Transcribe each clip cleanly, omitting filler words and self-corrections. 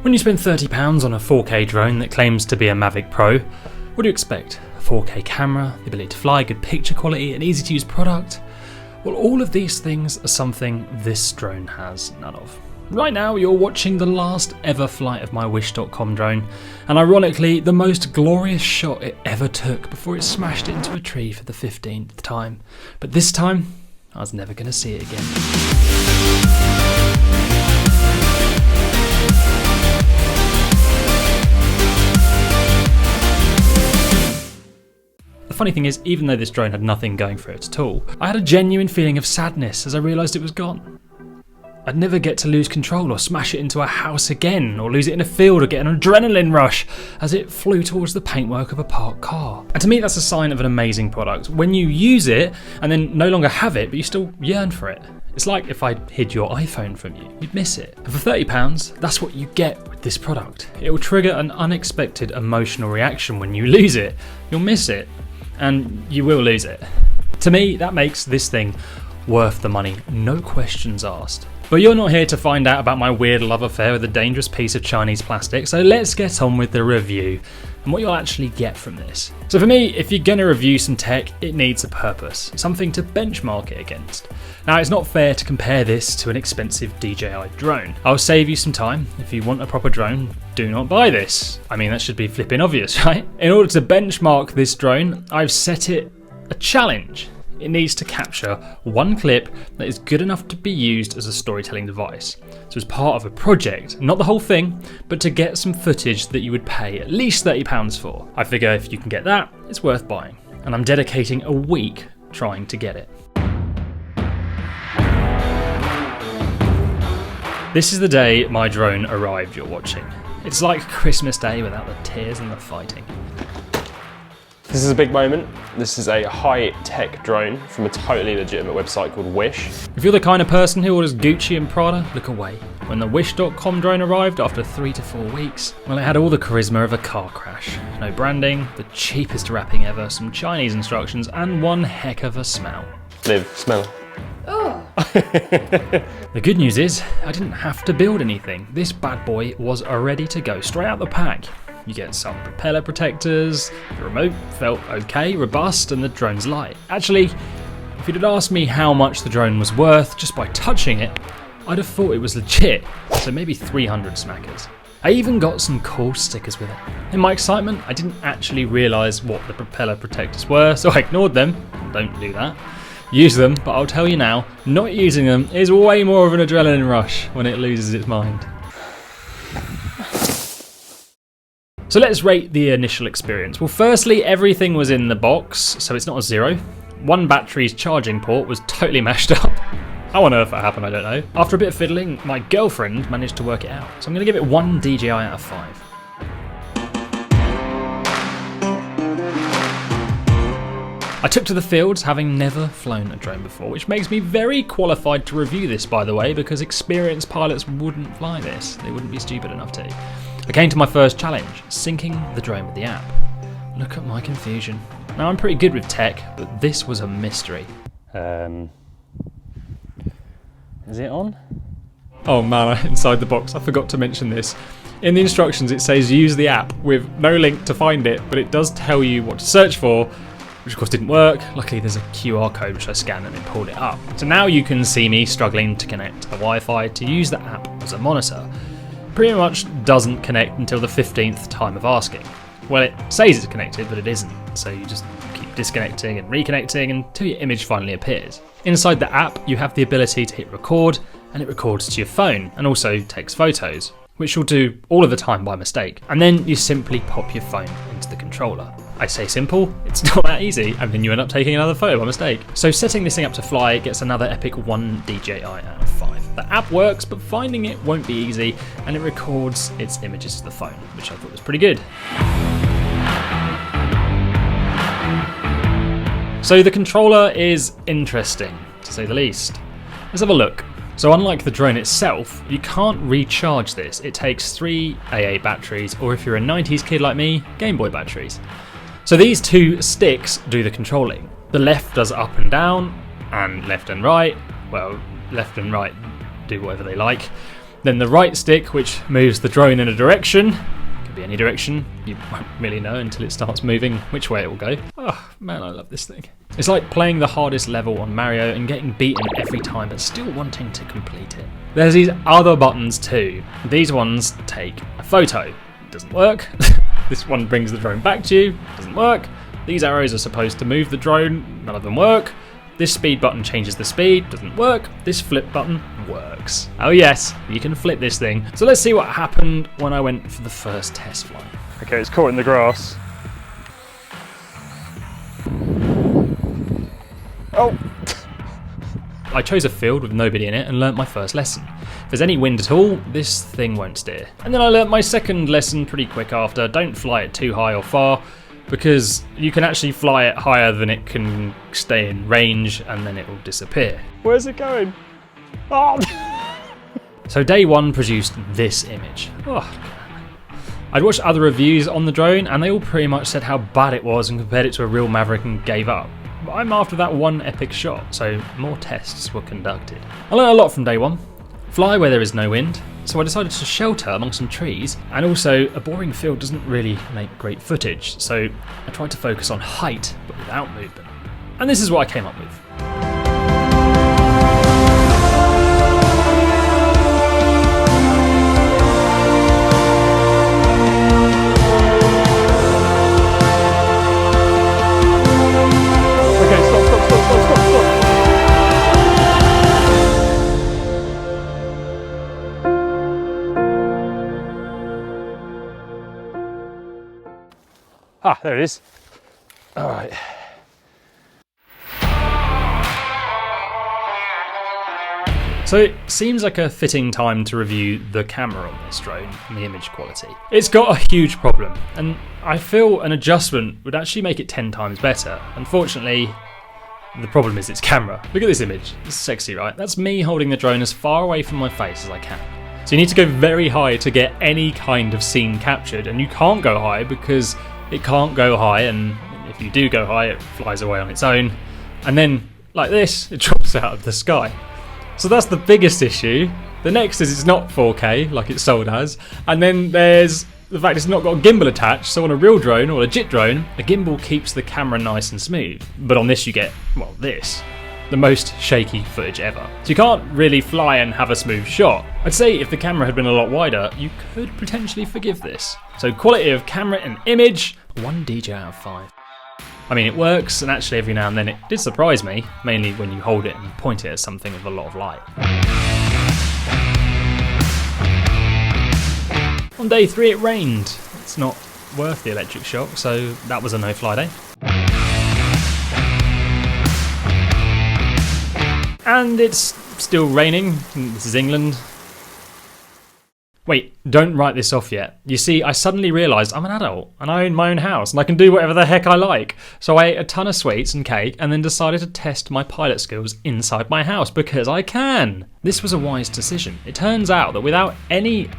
When you spend £30 on a 4K drone that claims to be a Mavic Pro, what do you expect? A 4K camera, the ability to fly, good picture quality, an easy to use product? Well, all of these things are something this drone has none of. Right now you're watching the last ever flight of my Wish.com drone, and ironically the most glorious shot it ever took before it smashed into a tree for the 15th time. But this time, I was never going to see it again. The funny thing is, even though this drone had nothing going for it at all, I had a genuine feeling of sadness as I realised it was gone. I'd never get to lose control or smash it into a house again, or lose it in a field or get an adrenaline rush as it flew towards the paintwork of a parked car. And to me that's a sign of an amazing product, when you use it and then no longer have it but you still yearn for it. It's like if I hid your iPhone from you, you'd miss it. And for £30, that's what you get with this product. It will trigger an unexpected emotional reaction when you lose it. You'll miss it. And you will lose it. To me, that makes this thing worth the money, no questions asked. But you're not here to find out about my weird love affair with a dangerous piece of Chinese plastic, so let's get on with the review and what you'll actually get from this. So for me, if you're gonna review some tech, it needs a purpose, something to benchmark it against. Now, it's not fair to compare this to an expensive DJI drone. I'll save you some time. If you want a proper drone, do not buy this. I mean, that should be flipping obvious, right? In order to benchmark this drone, I've set it a challenge. It needs to capture one clip that is good enough to be used as a storytelling device. So as part of a project, not the whole thing, but to get some footage that you would pay at least £30 for. I figure if you can get that, it's worth buying. And I'm dedicating a week trying to get it. This is the day my drone arrived you're watching. It's like Christmas Day without the tears and the fighting. This is a big moment. This is a high-tech drone from a totally legitimate website called Wish. If you're the kind of person who orders Gucci and Prada, look away. When the Wish.com drone arrived after 3 to 4 weeks, well, it had all the charisma of a car crash. No branding, the cheapest wrapping ever, some Chinese instructions, and one heck of a smell. Liv, smell. Oh. The good news is, I didn't have to build anything. This bad boy was ready to go straight out the pack. You get some propeller protectors, the remote felt okay, robust, and the drone's light. Actually, if you'd asked me how much the drone was worth just by touching it, I'd have thought it was legit, so maybe 300 smackers. I even got some cool stickers with it. In my excitement, I didn't actually realise what the propeller protectors were, so I ignored them. Don't do that. Use them, but I'll tell you now, not using them is way more of an adrenaline rush when it loses its mind. So let's rate the initial experience. Well, firstly, everything was in the box, so it's not a 0. One battery's charging port was totally mashed up. How on earth that happened, I don't know. After a bit of fiddling, my girlfriend managed to work it out. So I'm going to give it 1 DJI out of 5. I took to the fields having never flown a drone before, which makes me very qualified to review this, by the way, because experienced pilots wouldn't fly this. They wouldn't be stupid enough to. I came to my first challenge, syncing the drone with the app. Look at my confusion. Now, I'm pretty good with tech, but this was a mystery. Is it on? Oh man, inside the box, I forgot to mention this. In the instructions it says use the app with no link to find it, but it does tell you what to search for, which of course didn't work. Luckily there's a QR code which I scanned and it pulled it up. So now you can see me struggling to connect a Wi-Fi to use the app as a monitor. Pretty much doesn't connect until the 15th time of asking. Well, it says it's connected, but it isn't, so you just keep disconnecting and reconnecting until your image finally appears. Inside the app, you have the ability to hit record, and it records to your phone, and also takes photos, which you'll do all of the time by mistake. And then you simply pop your phone into the controller. I say simple, it's not that easy, and then you end up taking another photo by mistake. So setting this thing up to fly gets another epic 1 DJI out of 5. The app works, but finding it won't be easy, and it records its images to the phone, which I thought was pretty good. So the controller is interesting, to say the least. Let's have a look. So unlike the drone itself, you can't recharge this. It takes 3 AA batteries, or if you're a 90s kid like me, Game Boy batteries. So these 2 sticks do the controlling. The left does up and down, and left and right. Well, left and right do whatever they like. then the right stick, which moves the drone in a direction. Could be any direction, you won't really know until it starts moving which way it will go. Oh man, I love this thing. It's like playing the hardest level on Mario and getting beaten every time but still wanting to complete it. There's these other buttons too. These ones take a photo. It doesn't work. This one brings the drone back to you. Doesn't work. These arrows are supposed to move the drone. None of them work. This speed button changes the speed. Doesn't work. This flip button works. Oh yes, you can flip this thing. So let's see what happened when I went for the first test flight. Okay, it's caught in the grass. Oh! I chose a field with nobody in it and learnt my first lesson. If there's any wind at all, this thing won't steer. And then I learnt my second lesson pretty quick after. Don't fly it too high or far, because you can actually fly it higher than it can stay in range and then it will disappear. Where's it going? Oh! So day one produced this image. Oh, I'd watched other reviews on the drone and they all pretty much said how bad it was and compared it to a real Mavic and gave up. But I'm after that one epic shot, so more tests were conducted. I learned a lot from day one. Fly where there is no wind, so I decided to shelter among some trees, and also a boring field doesn't really make great footage, so I tried to focus on height but without movement. And this is what I came up with. Ah, there it is. All right. So it seems like a fitting time to review the camera on this drone and the image quality. It's got a huge problem, and I feel an adjustment would actually make it 10 times better. Unfortunately, the problem is its camera. Look at this image. It's sexy, right? That's me holding the drone as far away from my face as I can. So you need to go very high to get any kind of scene captured, and you can't go high because it can't go high, and if you do go high, it flies away on its own. And then, like this, it drops out of the sky. So that's the biggest issue. The next is it's not 4K, like it's sold as. And then there's the fact it's not got a gimbal attached, so on a real drone, or a legit drone, a gimbal keeps the camera nice and smooth. But on this you get, well, this. The most shaky footage ever. So you can't really fly and have a smooth shot. I'd say if the camera had been a lot wider, you could potentially forgive this. So quality of camera and image, 1 DJ out of 5. I mean, it works, and actually every now and then it did surprise me, mainly when you hold it and point it at something with a lot of light. On day 3 it rained. It's not worth the electric shock, so that was a no-fly day. And it's still raining. This is England. Wait, don't write this off yet. You see, I suddenly realised I'm an adult and I own my own house and I can do whatever the heck I like. So I ate a ton of sweets and cake and then decided to test my pilot skills inside my house because I can. This was a wise decision. It turns out that without any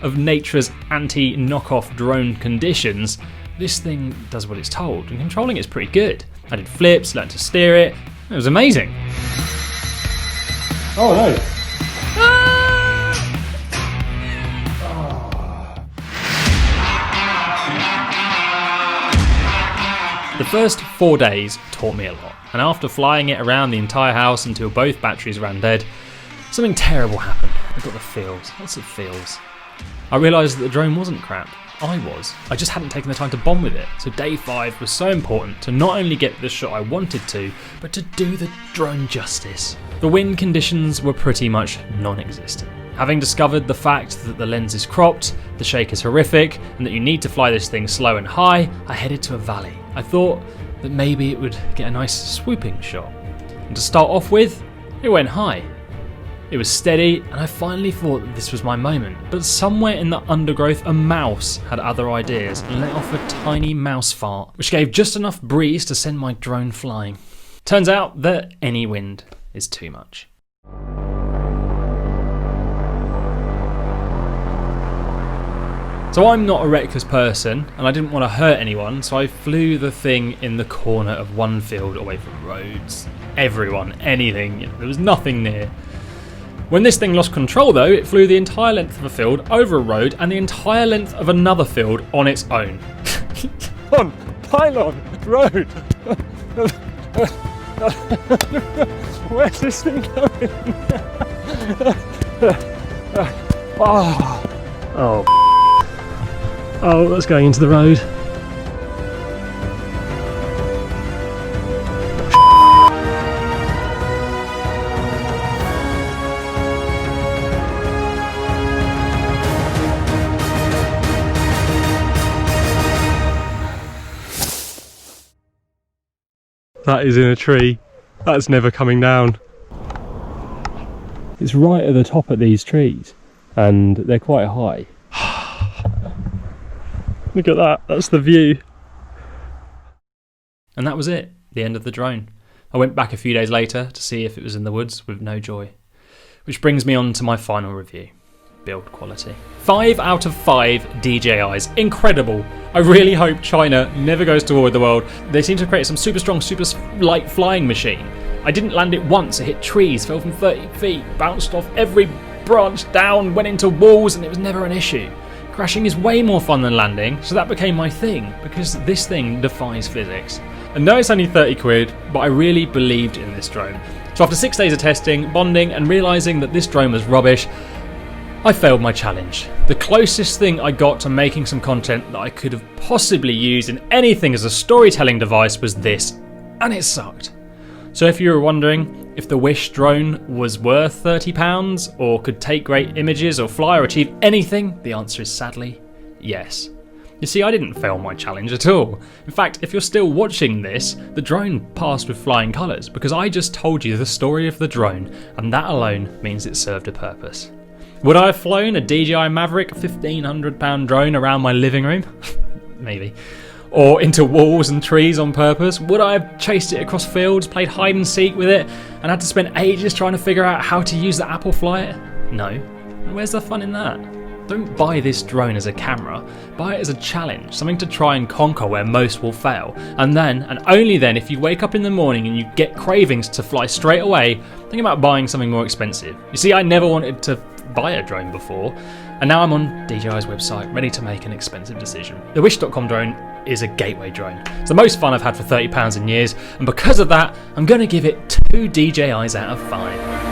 of nature's anti-knockoff drone conditions, this thing does what it's told, and controlling it's pretty good. I did flips, learned to steer it. It was amazing. Oh no! The first 4 days taught me a lot, and after flying it around the entire house until both batteries ran dead, something terrible happened. I got the feels, lots of feels. I realised that the drone wasn't crap. I was. I just hadn't taken the time to bond with it. So day 5 was so important to not only get the shot I wanted to, but to do the drone justice. The wind conditions were pretty much non-existent. Having discovered the fact that the lens is cropped, the shake is horrific, and that you need to fly this thing slow and high, I headed to a valley. I thought that maybe it would get a nice swooping shot. And to start off with, it went high. It was steady, and I finally thought that this was my moment. But somewhere in the undergrowth, a mouse had other ideas and let off a tiny mouse fart, which gave just enough breeze to send my drone flying. Turns out that any wind is too much. So I'm not a reckless person, and I didn't want to hurt anyone, so I flew the thing in the corner of one field away from roads, everyone, anything. There was nothing near. When this thing lost control though, it flew the entire length of a field, over a road, and the entire length of another field on its own. On pylon road. Where's this thing going? Oh, that's going into the road. That is in a tree. That's never coming down. It's right at the top of these trees, and they're quite high. Look at that, that's the view. And that was it, the end of the drone. I went back a few days later to see if it was in the woods with no joy. Which brings me on to my final review. Build quality. 5 out of 5 DJIs. Incredible. I really hope China never goes to war with the world. They seem to create some super strong, super light flying machine. I didn't land it once. It hit trees, fell from 30 feet, bounced off every branch down, went into walls, and it was never an issue. Crashing is way more fun than landing, so that became my thing, because this thing defies physics. And no, it's only 30 quid, but I really believed in this drone. So after 6 days of testing, bonding, and realising that this drone was rubbish, I failed my challenge. The closest thing I got to making some content that I could have possibly used in anything as a storytelling device was this, and it sucked. So if you were wondering if the Wish drone was worth £30 or could take great images or fly or achieve anything, the answer is sadly yes. You see, I didn't fail my challenge at all. In fact, if you're still watching this, the drone passed with flying colours because I just told you the story of the drone, and that alone means it served a purpose. Would I have flown a DJI Mavic £1,500 drone around my living room? Maybe. Or into walls and trees on purpose? Would I have chased it across fields, played hide and seek with it, and had to spend ages trying to figure out how to use the Apple Flyer? No. And where's the fun in that? Don't buy this drone as a camera, buy it as a challenge, something to try and conquer where most will fail. And then, and only then, if you wake up in the morning and you get cravings to fly straight away, think about buying something more expensive. You see, I never wanted to buy a drone before, and now I'm on DJI's website, ready to make an expensive decision. The Wish.com drone is a gateway drone. It's the most fun I've had for £30 in years, and because of that, I'm going to give it 2 DJIs out of 5.